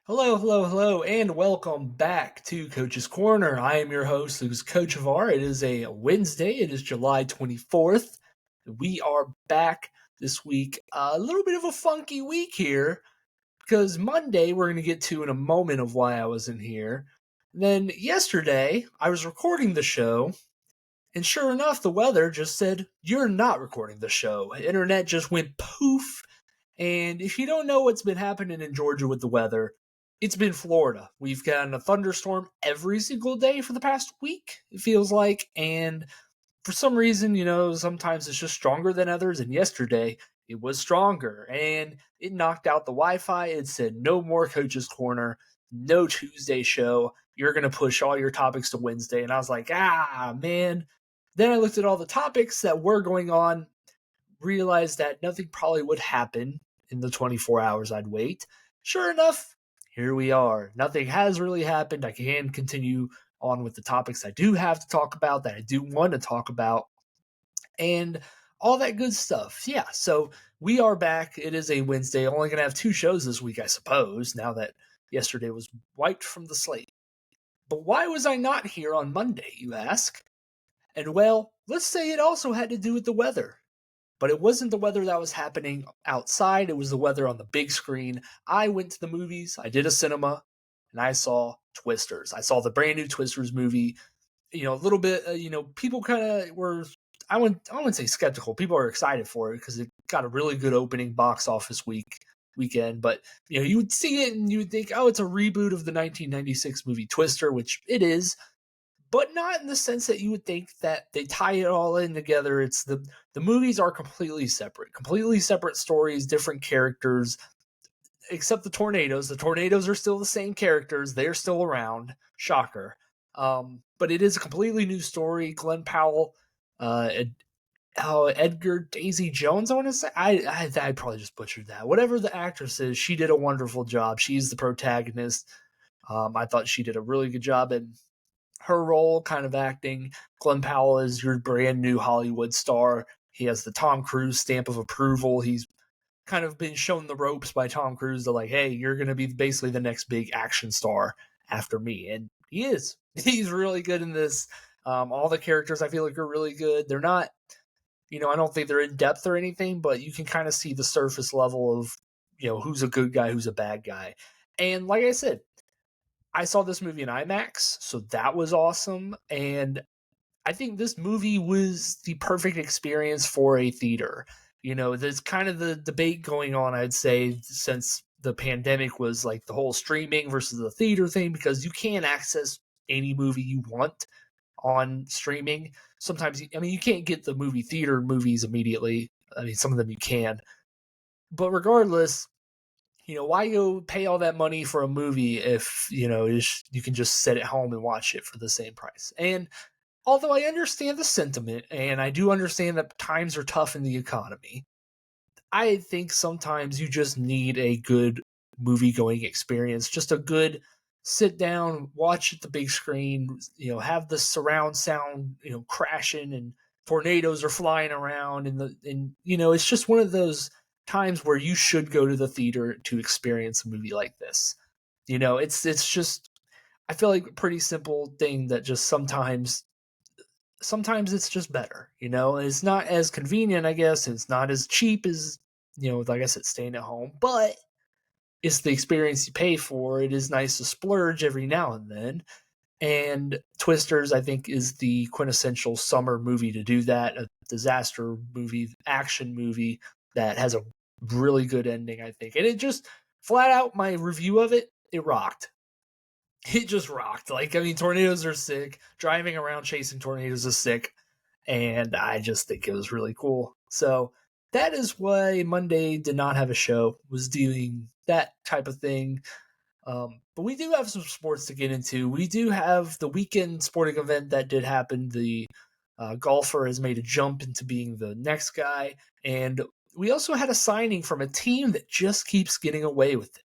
Hello, hello, hello, and welcome back to Coach's Corner. I am your host, who's Coach of R. It is a Wednesday. It is July 24th. We are back this week. A little bit of a funky week here because Monday we're going to get to in a moment of why I wasn't here. Then yesterday I was recording the show, and sure enough, the weather just said, "You're not recording the show." Internet just went poof. And if you don't know what's been happening in Georgia with the weather, it's been Florida. We've gotten a thunderstorm every single day for the past week, it feels like. And for some reason, sometimes it's just stronger than others. And yesterday, it was stronger. And it knocked out the Wi Fi. It said, no more Coach's Corner, no Tuesday show. You're going to push all your topics to Wednesday. And I was like, man. Then I looked at all the topics that were going on, realized that nothing probably would happen in the 24 hours I'd wait. Sure enough, here we are. Nothing has really happened. I can continue on with the topics I do have to talk about, that I do want to talk about, and all that good stuff. Yeah, so we are back. It is a Wednesday. Only going to have two shows this week, I suppose, now that yesterday was wiped from the slate. But why was I not here on Monday, you ask? And well, let's say it also had to do with the weather. But it wasn't the weather that was happening outside. It was the weather on the big screen. I went to the movies. I did a cinema, and I saw Twisters. I saw the brand new Twisters movie. A little bit. People kind of were. I wouldn't say skeptical. People are excited for it because it got a really good opening box office weekend. But you would see it and you would think, oh, it's a reboot of the 1996 movie Twister, which it is, but not in the sense that you would think that they tie it all in together. It's the movies are completely separate stories, different characters, except the tornadoes. The tornadoes are still the same characters. They're still around. Shocker. But it is a completely new story. Glenn Powell, Edgar Daisy Jones, I want to say. I probably just butchered that. Whatever the actress is, she did a wonderful job. She's the protagonist. I thought she did a really good job, and her role kind of acting. Glenn Powell is your brand new Hollywood star. He has the Tom Cruise stamp of approval. He's kind of been shown the ropes by Tom Cruise to like, hey, you're going to be basically the next big action star after me. And he is. He's really good in this. All the characters I feel like are really good. They're not, I don't think they're in depth or anything, but you can kind of see the surface level of, who's a good guy, who's a bad guy. And like I said, I saw this movie in IMAX, so that was awesome. And I think this movie was the perfect experience for a theater. There's kind of the debate going on, I'd say, since the pandemic was like the whole streaming versus the theater thing, because you can't access any movie you want on streaming. Sometimes, you can't get the movie theater movies immediately. Some of them you can. But regardless, why go pay all that money for a movie if, you can just sit at home and watch it for the same price? And although I understand the sentiment, and I do understand that times are tough in the economy, I think sometimes you just need a good movie going experience, just a good sit down, watch at the big screen, have the surround sound, crashing and tornadoes are flying around and it's just one of those times where you should go to the theater to experience a movie like this. It's just, I feel like a pretty simple thing that just sometimes it's just better. It's not as convenient, I guess. It's not as cheap as, like I said, staying at home, but it's the experience you pay for. It is nice to splurge every now and then. And Twisters, I think, is the quintessential summer movie to do that. A disaster movie, action movie that has a really good ending, I think. And it just, flat out, my review of it, it rocked. It just rocked. Tornadoes are sick. Driving around chasing tornadoes is sick. And I just think it was really cool. So that is why Monday did not have a show, was doing that type of thing. But we do have some sports to get into. We do have the weekend sporting event that did happen. The golfer has made a jump into being the next guy. And we also had a signing from a team that just keeps getting away with it.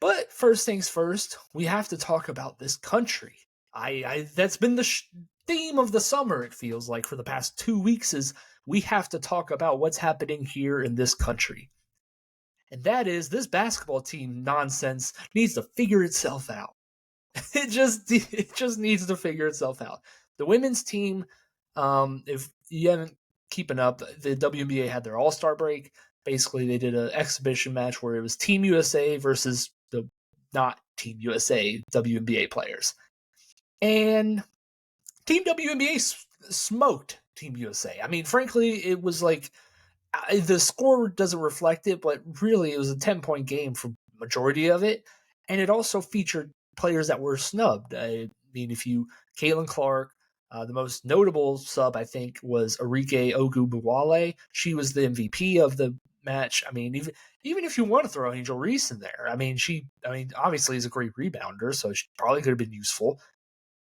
But first things first, we have to talk about this country. That's been the theme of the summer, it feels like, for the past 2 weeks, is we have to talk about what's happening here in this country. And that is this basketball team nonsense needs to figure itself out. It just needs to figure itself out. The women's team, if you haven't keeping up, the WNBA had their All-Star break. Basically, they did an exhibition match where it was Team USA versus the not Team USA WNBA players. And Team WNBA smoked Team USA. I mean, frankly, it was like the score doesn't reflect it, but really it was a 10-point game for majority of it. And it also featured players that were snubbed. I mean, Caitlin Clark, the most notable sub, I think, was Arike Ogunbowale. She was the MVP of the match. I mean, even if you want to throw Angel Reese in there, I mean, obviously is a great rebounder, so she probably could have been useful.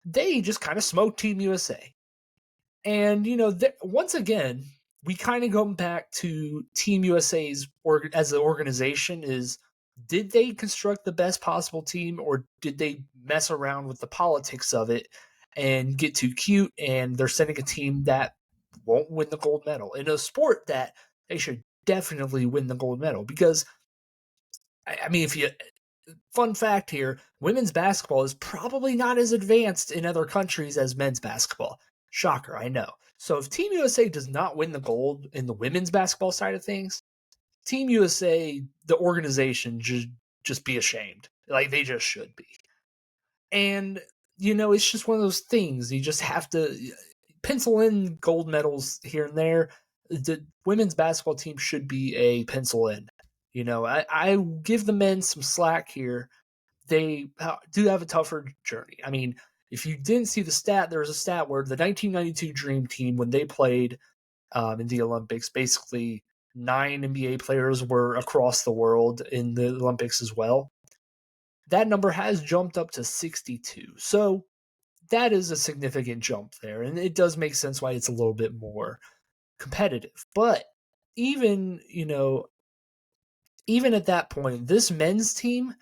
They just kind of smoked Team USA. And, once again, we kind of go back to Team USA's as an organization is, did they construct the best possible team, or did they mess around with the politics of it and get too cute, and they're sending a team that won't win the gold medal in a sport that they should definitely win the gold medal? Because, I mean, fun fact here, women's basketball is probably not as advanced in other countries as men's basketball. Shocker, I know. So if Team USA does not win the gold in the women's basketball side of things, Team USA, the organization, just be ashamed. Like, they just should be. And, it's just one of those things. You just have to pencil in gold medals here and there. The women's basketball team should be a pencil in. I give the men some slack here. They do have a tougher journey. I mean, if you didn't see the stat, there was a stat where the 1992 Dream Team, when they played in the Olympics, basically 9 NBA players were across the world in the Olympics as well. That number has jumped up to 62. So that is a significant jump there. And it does make sense why it's a little bit more competitive. But even at that point, this men's team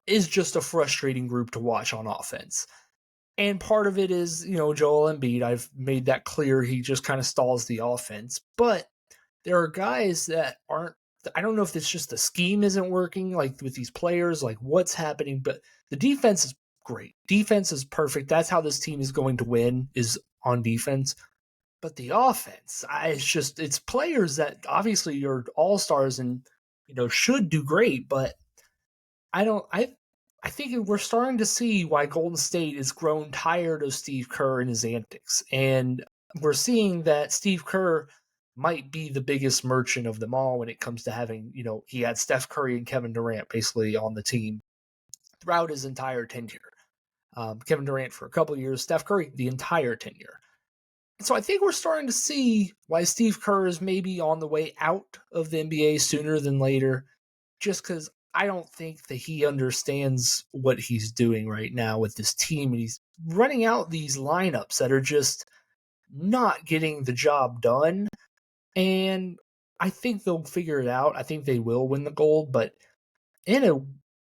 is just a frustrating group to watch on offense. And part of it is, Joel Embiid. I've made that clear. He just kind of stalls the offense. But there are guys that aren't, I don't know if it's just the scheme isn't working, like with these players, like what's happening, but the defense is great. Defense is perfect. That's how this team is going to win, is on defense. But the offense, it's players that obviously are all-stars and, should do great, but I think we're starting to see why Golden State has grown tired of Steve Kerr and his antics. And we're seeing that Steve Kerr might be the biggest merchant of them all when it comes to having, he had Steph Curry and Kevin Durant basically on the team throughout his entire tenure. Kevin Durant for a couple of years, Steph Curry the entire tenure. And so I think we're starting to see why Steve Kerr is maybe on the way out of the NBA sooner than later, just because I don't think that he understands what he's doing right now with this team. And he's running out these lineups that are just not getting the job done. And I think they'll figure it out. I think they will win the gold. But in a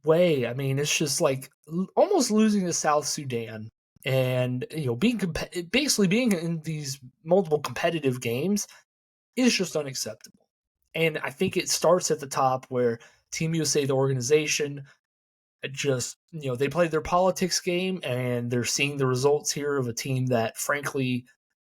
way, I mean, it's just like almost losing to South Sudan and, basically being in these multiple competitive games is just unacceptable. And I think it starts at the top where Team USA, the organization, just, they played their politics game and they're seeing the results here of a team that, frankly,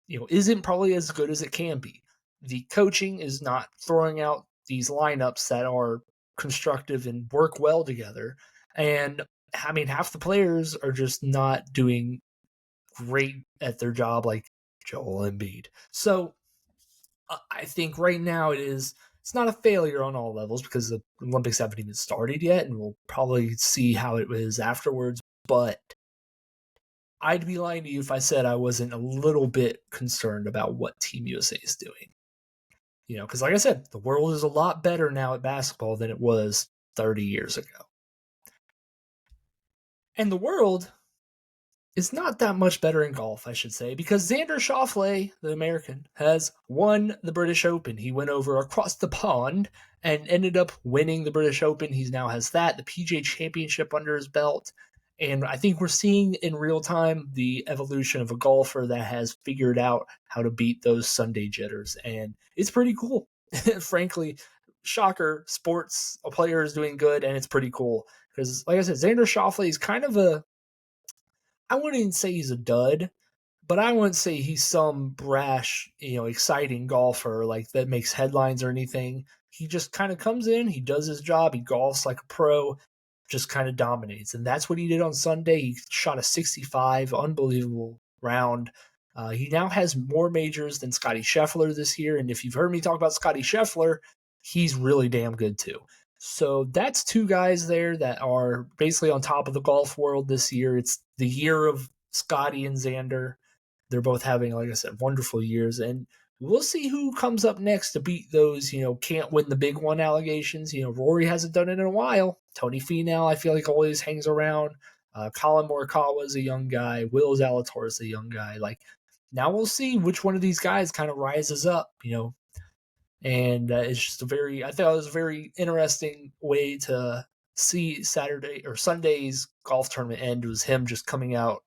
isn't probably as good as it can be. The coaching is not throwing out these lineups that are constructive and work well together. And I mean, half the players are just not doing great at their job, like Joel Embiid. So I think right now it's not a failure on all levels because the Olympics haven't even started yet, and we'll probably see how it is afterwards. But I'd be lying to you if I said I wasn't a little bit concerned about what Team USA is doing. Because like I said, the world is a lot better now at basketball than it was 30 years ago. And the world is not that much better in golf, I should say, because Xander Schauffele, the American, has won the British Open. He went over across the pond and ended up winning the British Open. He now has the PGA Championship under his belt. And I think we're seeing in real time the evolution of a golfer that has figured out how to beat those Sunday jitters. And it's pretty cool. Frankly, shocker, sports, a player is doing good, and it's pretty cool. Because, like I said, Xander Schauffele is kind of I wouldn't even say he's a dud, but I wouldn't say he's some brash, exciting golfer like that makes headlines or anything. He just kind of comes in, he does his job, he golfs like a pro, just kind of dominates. And that's what he did on Sunday. He shot a 65, unbelievable round. He now has more majors than Scotty Scheffler this year. And if you've heard me talk about Scotty Scheffler, he's really damn good too. So that's two guys there that are basically on top of the golf world this year. It's the year of Scotty and Xander. They're both having, like I said, wonderful years. And we'll see who comes up next to beat those, can't win the big one allegations. Rory hasn't done it in a while. Tony Finau, I feel like always hangs around. Colin Morikawa is a young guy. Will Zalatoris is a young guy. Like, now we'll see which one of these guys kind of rises up, And it's just I thought it was a very interesting way to see Saturday or Sunday's golf tournament end. Was him just coming out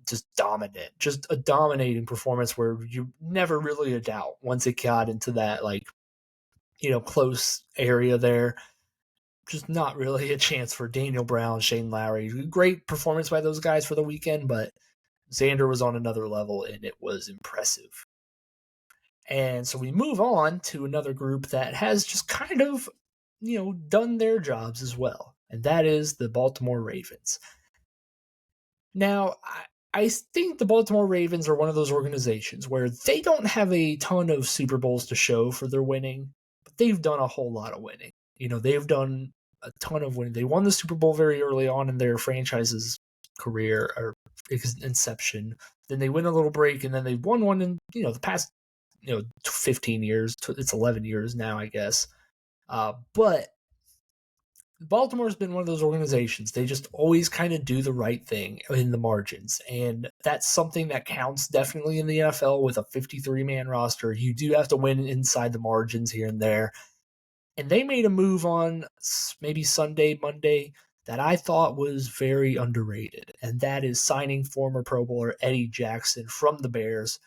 just dominant, just a dominating performance where you never really a doubt once it got into that close area there. Just not really a chance for Daniel Brown, Shane Lowry. Great performance by those guys for the weekend, but Xander was on another level and it was impressive. And so we move on to another group that has just kind of, done their jobs as well. And that is the Baltimore Ravens. Now, I think the Baltimore Ravens are one of those organizations where they don't have a ton of Super Bowls to show for their winning, but they've done a whole lot of winning. They've done a ton of winning. They won the Super Bowl very early on in their franchise's career or inception. Then they win a little break, and then they won one in, the past, 15 years. It's 11 years now, I guess. But Baltimore's been one of those organizations. They just always kind of do the right thing in the margins. And that's something that counts definitely in the NFL with a 53-man roster. You do have to win inside the margins here and there. And they made a move on maybe Sunday, Monday, that I thought was very underrated. And that is signing former Pro Bowler Eddie Jackson from the Bears.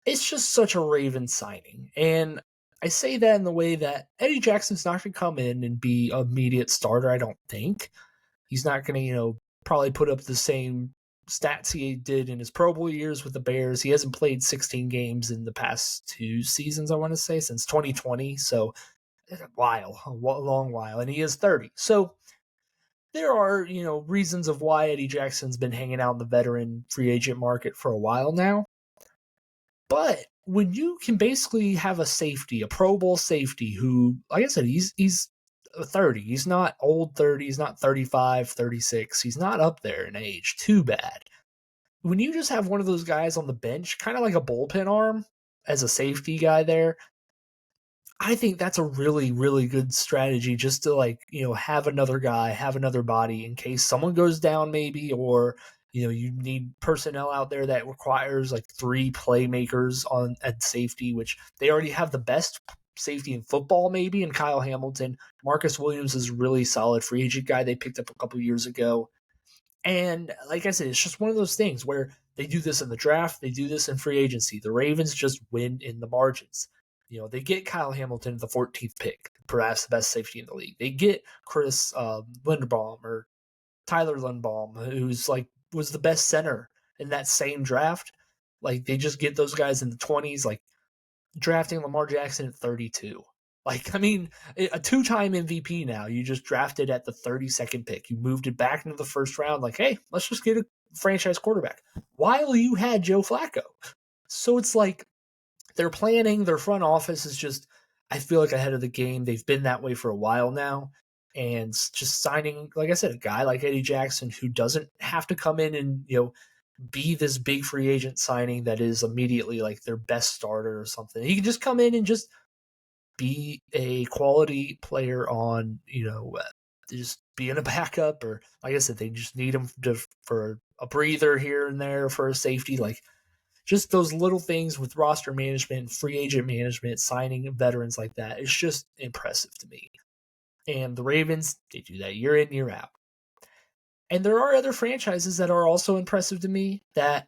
It's just such a Ravens signing. And I say that in the way that Eddie Jackson's not going to come in and be an immediate starter, I don't think. He's not going to, probably put up the same stats he did in his Pro Bowl years with the Bears. He hasn't played 16 games in the past 2 seasons, I want to say, since 2020. So, a long while. And he is 30. So, there are, reasons of why Eddie Jackson's been hanging out in the veteran free agent market for a while now. But when you can basically have a safety, a Pro Bowl safety who, like I said, he's 30. He's not old 30. He's not 35, 36. He's not up there in age. Too bad. When you just have one of those guys on the bench, kind of like a bullpen arm as a safety guy there, I think that's a really, really good strategy just to have another guy, have another body in case someone goes down maybe, or you need personnel out there that requires 3 playmakers at safety, which they already have the best safety in football maybe in Kyle Hamilton. Marcus Williams is a really solid free agent guy they picked up a couple years ago. And like I said, it's just one of those things where they do this in the draft, they do this in free agency. The Ravens just win in the margins. They get Kyle Hamilton, the 14th pick, perhaps the best safety in the league. They get Chris Linderbaum or Tyler Lindbaum, who's was the best center in that same draft. They just get those guys in the 20s, drafting Lamar Jackson at 32. A 2-time MVP now. You just drafted at the 32nd pick. You moved it back into the first round. Hey, let's just get a franchise quarterback. While you had Joe Flacco. So it's they're planning, their front office is just, I feel ahead of the game. They've been that way for a while now. And just signing, like I said, a guy like Eddie Jackson who doesn't have to come in and, be this big free agent signing that is immediately their best starter or something. He can just come in and just be a quality player on, just being a backup, or like I said, they just need him for a breather here and there for a safety. Just those little things with roster management, free agent management, signing veterans like that. It's just impressive to me. And the Ravens, they do that year in, year out. And there are other franchises that are also impressive to me that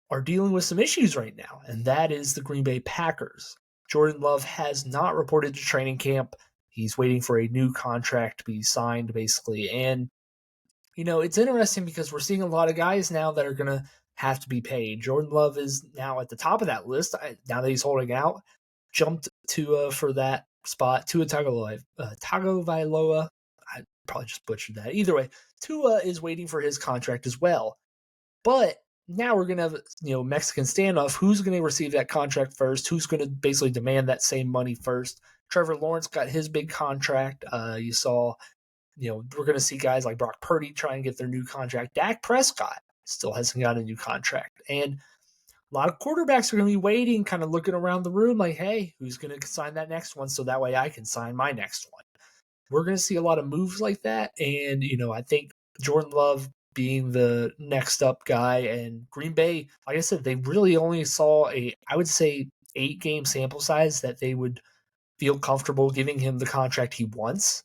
are dealing with some issues right now, and that is the Green Bay Packers. Jordan Love has not reported to training camp. He's waiting for a new contract to be signed, basically. And, it's interesting because we're seeing a lot of guys now that are going to have to be paid. Jordan Love is now at the top of that list. Now that he's holding out, jumped to for that spot. Tua Tagovailoa. I probably just butchered that. Either way, Tua is waiting for his contract as well. But now we're going to have, Mexican standoff. Who's going to receive that contract first? Who's going to basically demand that same money first? Trevor Lawrence got his big contract. You saw, we're going to see guys like Brock Purdy try and get their new contract. Dak Prescott still hasn't got a new contract. And a lot of quarterbacks are going to be waiting, kind of looking around the room like, hey, who's going to sign that next one so that way I can sign my next one? We're going to see a lot of moves like that. And, I think Jordan Love being the next up guy, and Green Bay, like I said, they really only saw I would say 8-game sample size that they would feel comfortable giving him the contract he wants.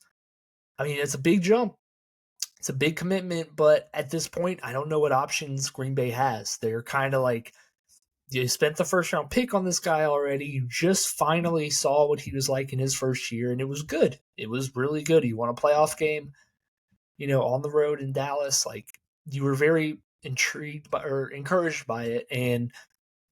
I mean, it's a big jump. It's a big commitment, but at this point, I don't know what options Green Bay has. They're kind of like, you spent the first round pick on this guy already. You just finally saw what he was like in his first year, and it was good. It was really good. He won a playoff game, on the road in Dallas. Like, you were very intrigued by or encouraged by it, and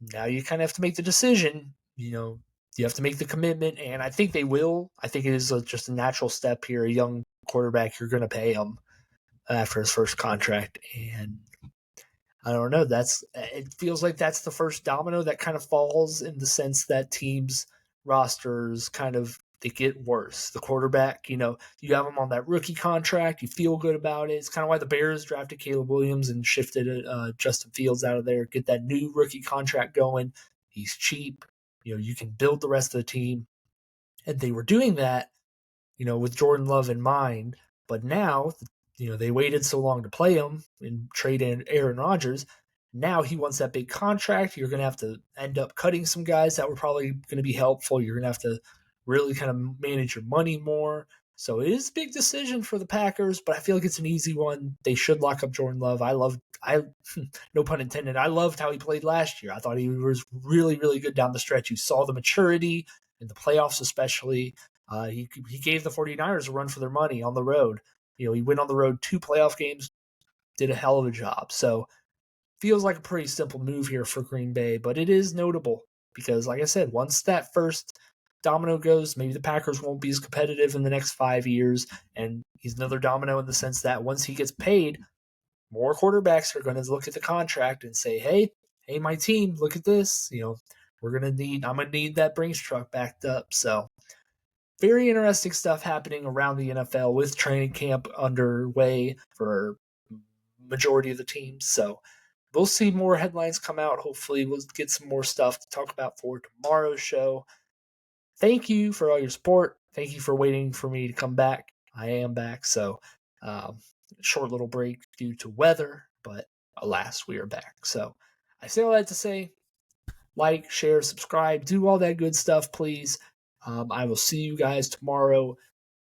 now you kind of have to make the decision. You have to make the commitment, and I think they will. I think it is just a natural step here. A young quarterback, you're going to pay him after his first contract, and I don't know. It feels like that's the first domino that kind of falls in the sense that teams' rosters they get worse. The quarterback, you have him on that rookie contract. You feel good about it. It's kind of why the Bears drafted Caleb Williams and shifted Justin Fields out of there. Get that new rookie contract going. He's cheap. You can build the rest of the team. And they were doing that, with Jordan Love in mind. But now, they waited so long to play him and trade in Aaron Rodgers. Now he wants that big contract. You're going to have to end up cutting some guys that were probably going to be helpful. You're going to have to really kind of manage your money more. So it is a big decision for the Packers, but I feel like it's an easy one. They should lock up Jordan Love. No pun intended, I loved how he played last year. I thought he was really, really good down the stretch. You saw the maturity in the playoffs, especially. He gave the 49ers a run for their money on the road. He went on the road 2 playoff games, did a hell of a job. So feels like a pretty simple move here for Green Bay, but it is notable because, like I said, once that first domino goes, maybe the Packers won't be as competitive in the next 5 years. And he's another domino in the sense that once he gets paid, more quarterbacks are going to look at the contract and say, hey, my team, look at this. I'm going to need that Brinks truck backed up. So very interesting stuff happening around the NFL with training camp underway for majority of the teams. So we'll see more headlines come out. Hopefully we'll get some more stuff to talk about for tomorrow's show. Thank you for all your support. Thank you for waiting for me to come back. I am back. So short little break due to weather, but alas, we are back. So I say all that to say, like, share, subscribe, do all that good stuff, please. I will see you guys tomorrow.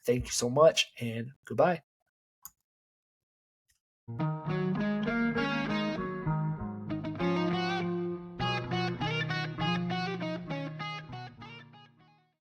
Thank you so much, and goodbye.